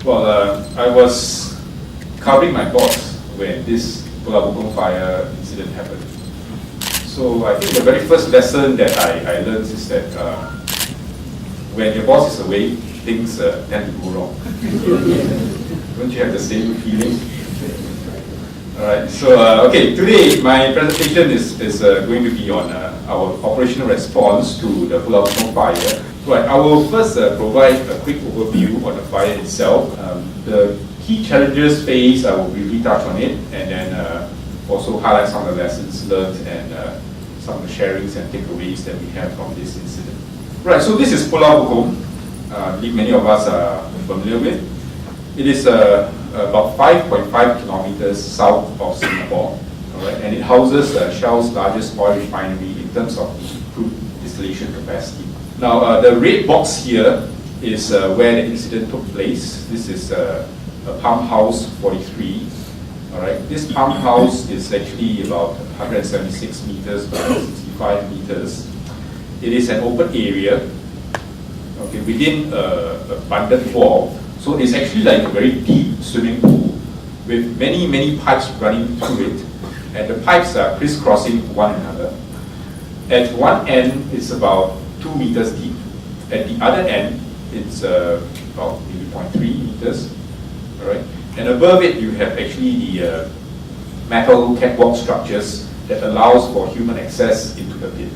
Well, I was covering my boss when this Pulau Bukom fire incident happened. So I think the very first lesson that I learned is that when your boss is away, things tend to go wrong. Don't you have the same feeling? Alright, so okay, today my presentation is going to be on our operational response to the Pulau Bukom fire. Right, I will first provide a quick overview on the fire itself. The key challenges faced, I will briefly touch on it, and then also highlight some of the lessons learned and some of the sharings and takeaways that we have from this incident. Right, so this is Pulau Bukom. I believe many of us are familiar with. It is about 5.5 kilometers south of Singapore, alright, and it houses Shell's largest oil refinery in terms of crude distillation capacity. Now, the red box here is where the incident took place. This is a pump house 43. Alright, this pump house is actually about 176 meters by 65 meters. It is an open area, okay, within a abundant wall. So it's actually like a very deep swimming pool with many pipes running through it, and the pipes are crisscrossing one another. At one end, it's about 2 meters deep. At the other end, it's about maybe 0.3 meters. All right, and above it, you have actually the metal catwalk structures that allows for human access into the pit.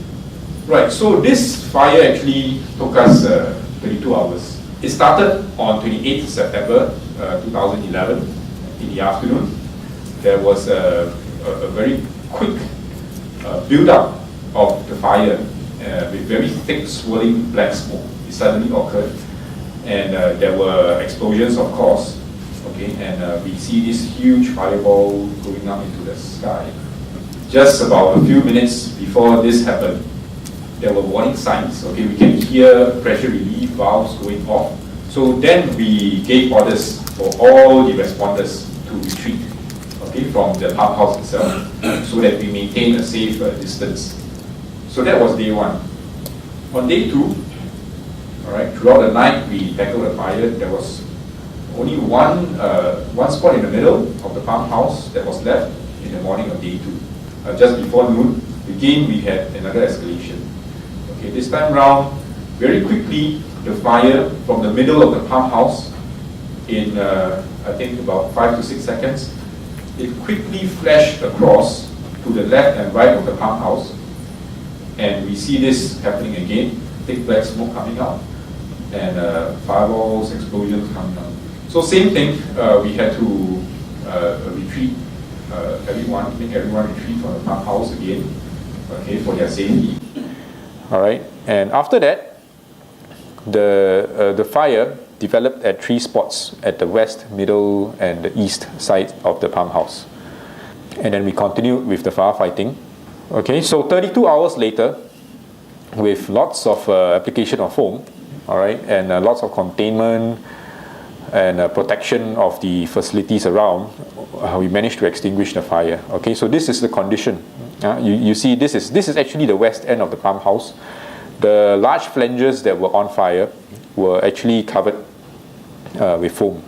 Right, so this fire actually took us 32 hours. It started on 28th September 2011 in the afternoon. There was a very quick build-up of the fire with very thick swirling black smoke. It suddenly occurred, and there were explosions, of course. Okay, and we see this huge fireball going up into the sky. Just about a few minutes before this happened, there were warning signs. Okay, we can hear pressure relief valves going off. So then we gave orders for all the responders to retreat, okay, from the pump house itself, so that we maintain a safe distance. So that was day one. On day two, all right, throughout the night we tackled the fire. There was only one spot in the middle of the pump house that was left in the morning of day two. Just before noon, again we had another escalation. Okay, this time round, very quickly, the fire from the middle of the pump house, in I think about 5 to 6 seconds, it quickly flashed across to the left and right of the pump house, and we see this happening again, thick black smoke coming out, and fireballs, explosions coming out. So same thing, we had to retreat, make everyone retreat from the pump house again, okay, for their safety. All right, and after that, the fire developed at 3 spots at the west, middle, and the east side of the pump house. And then we continued with the firefighting. Okay, so 32 hours later, with lots of application of foam, all right, and lots of containment and protection of the facilities around, we managed to extinguish the fire. Okay, so this is the condition. You see, this is actually the west end of the pump house. The large flanges that were on fire were actually covered with foam.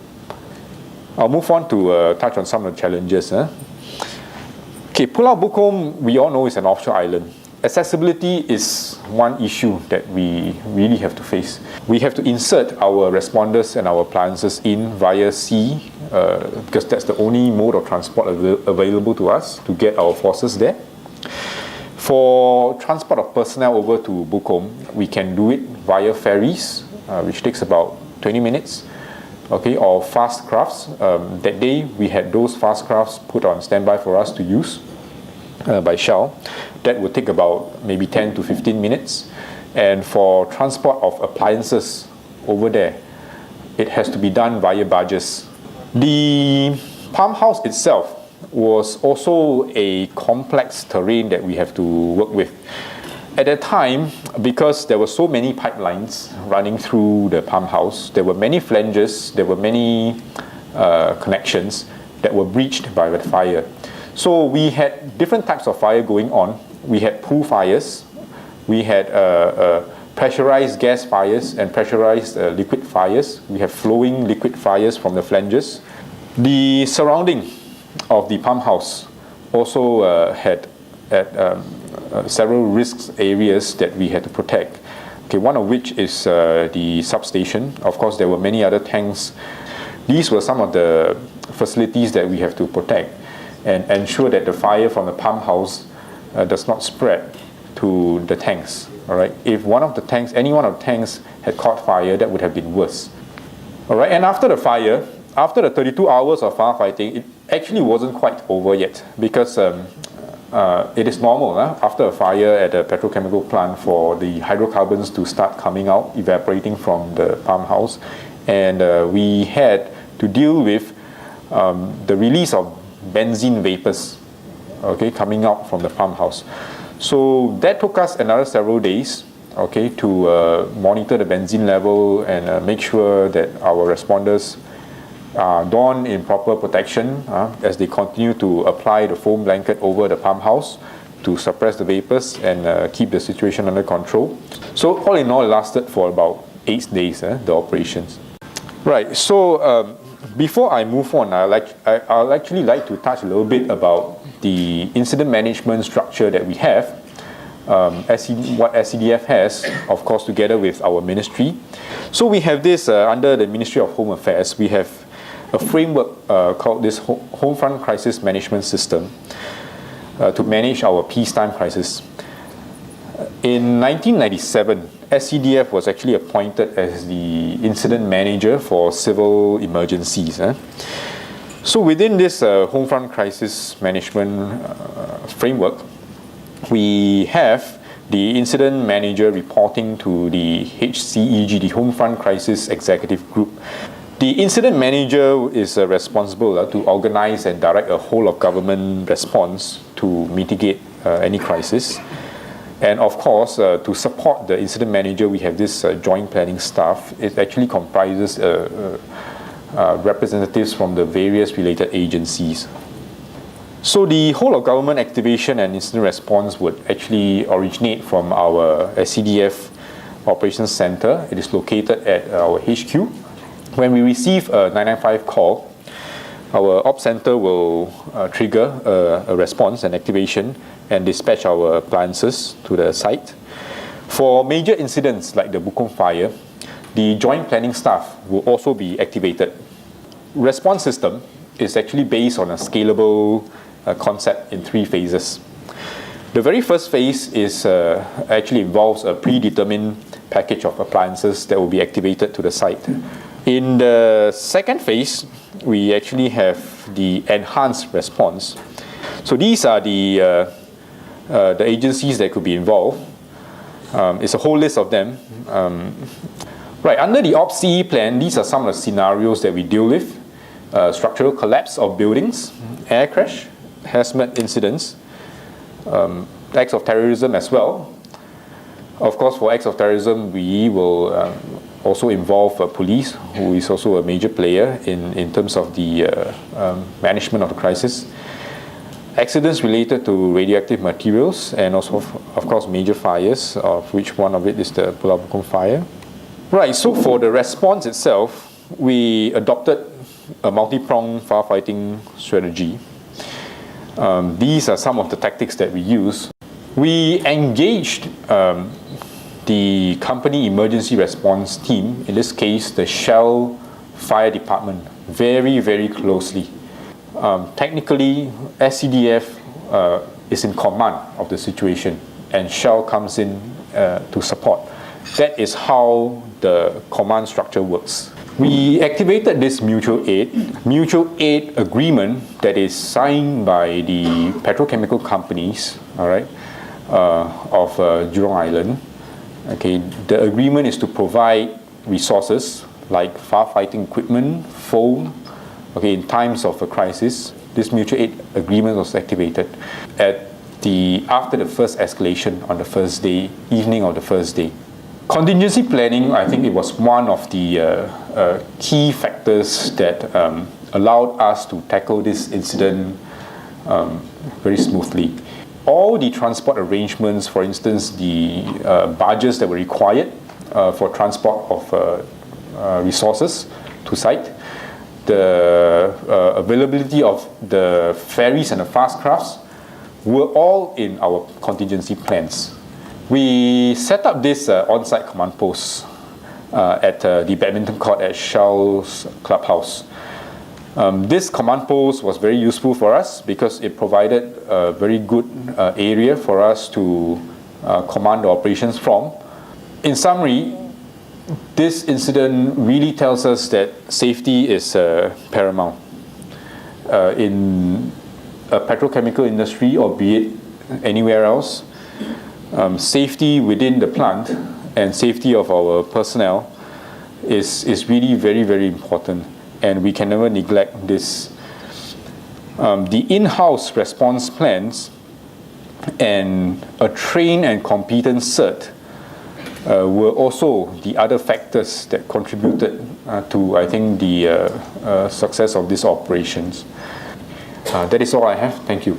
I'll move on to touch on some of the challenges. Okay, Pulau Bukom, we all know, is an offshore island. Accessibility is one issue that we really have to face. We have to insert our responders and our appliances in via sea, because that's the only mode of transport available to us to get our forces there. For transport of personnel over to Bukom, we can do it via ferries, which takes about 20 minutes, okay, or fast crafts. That day, we had those fast crafts put on standby for us to use by Shell. That would take about maybe 10 to 15 minutes. And for transport of appliances over there, it has to be done via barges. The pump house itself was also a complex terrain that we have to work with. At that time, because there were so many pipelines running through the pump house, there were many flanges, there were many connections that were breached by the fire. So we had different types of fire going on. We had pool fires, we had pressurized gas fires and pressurized liquid fires. We have flowing liquid fires from the flanges. The surrounding of the pump house also had several risks areas that we had to protect. Okay, one of which is the substation. Of course, there were many other tanks. These were some of the facilities that we have to protect and ensure that the fire from the pump house does not spread to the tanks. All right. If one of the tanks, any one of the tanks had caught fire, that would have been worse. All right. And after the fire, after the 32 hours of firefighting, it actually wasn't quite over yet, because it is normal after a fire at a petrochemical plant for the hydrocarbons to start coming out, evaporating from the pump house, and we had to deal with the release of benzene vapors, okay, coming out from the pump house. So that took us another several days, okay, to monitor the benzene level and make sure that our responders don in proper protection as they continue to apply the foam blanket over the pump house to suppress the vapors and keep the situation under control. So all in all, it lasted for about 8 days, the operations. Right, so before I move on, I'll actually like to touch a little bit about the incident management structure that we have, what SCDF has, of course, together with our ministry. So we have this under the Ministry of Home Affairs. We have a framework called this Homefront Crisis Management System to manage our peacetime crisis. In 1997, SCDF was actually appointed as the incident manager for civil emergencies. So within this Homefront Crisis Management framework, we have the incident manager reporting to the HCEG, the Homefront Crisis Executive Group. The incident manager is responsible to organize and direct a whole of government response to mitigate any crisis. And of course, to support the incident manager, we have this joint planning staff. It actually comprises representatives from the various related agencies. So the whole of government activation and incident response would actually originate from our SCDF Operations Center. It is located at our HQ. When we receive a 995 call, our Ops Center will trigger a response and activation and dispatch our appliances to the site. For major incidents like the Bukom fire, the joint planning staff will also be activated. Response system is actually based on a scalable concept in 3 phases. The very first phase is actually involves a predetermined package of appliances that will be activated to the site. In the second phase, we actually have the enhanced response. So these are the agencies that could be involved. It's a whole list of them. Right, under the OPCE plan, these are some of the scenarios that we deal with. Structural collapse of buildings, air crash, hazmat incidents, acts of terrorism as well. Of course, for acts of terrorism, we will also involve police, who is also a major player in terms of the management of the crisis. Accidents related to radioactive materials, and also, of course, major fires, of which one of it is the Pulau Bukom fire. Right, so for the response itself, we adopted a multi-pronged firefighting strategy. These are some of the tactics that we use. We engaged the company emergency response team, in this case the Shell Fire Department, very, very closely. Technically, SCDF is in command of the situation, and Shell comes in to support. That is how the command structure works. We activated this mutual aid agreement that is signed by the petrochemical companies, all right, of Jurong Island. Okay, the agreement is to provide resources like firefighting equipment, foam. Okay, in times of a crisis, this mutual aid agreement was activated after the first escalation on the first day, evening of the first day. Contingency planning, I think it was one of the key factors that allowed us to tackle this incident very smoothly. all the transport arrangements, for instance, the barges that were required for transport of resources to site, the availability of the ferries and the fast crafts were all in our contingency plans. We set up this on-site command post at the badminton court at Shell's clubhouse. This command post was very useful for us because it provided a very good area for us to command the operations from. In summary, this incident really tells us that safety is paramount. In a petrochemical industry, or be it anywhere else, safety within the plant and safety of our personnel is really very, very important, and we can never neglect this. The in-house response plans and a trained and competent CERT were also the other factors that contributed to, I think, the success of these operations. That is all I have. Thank you.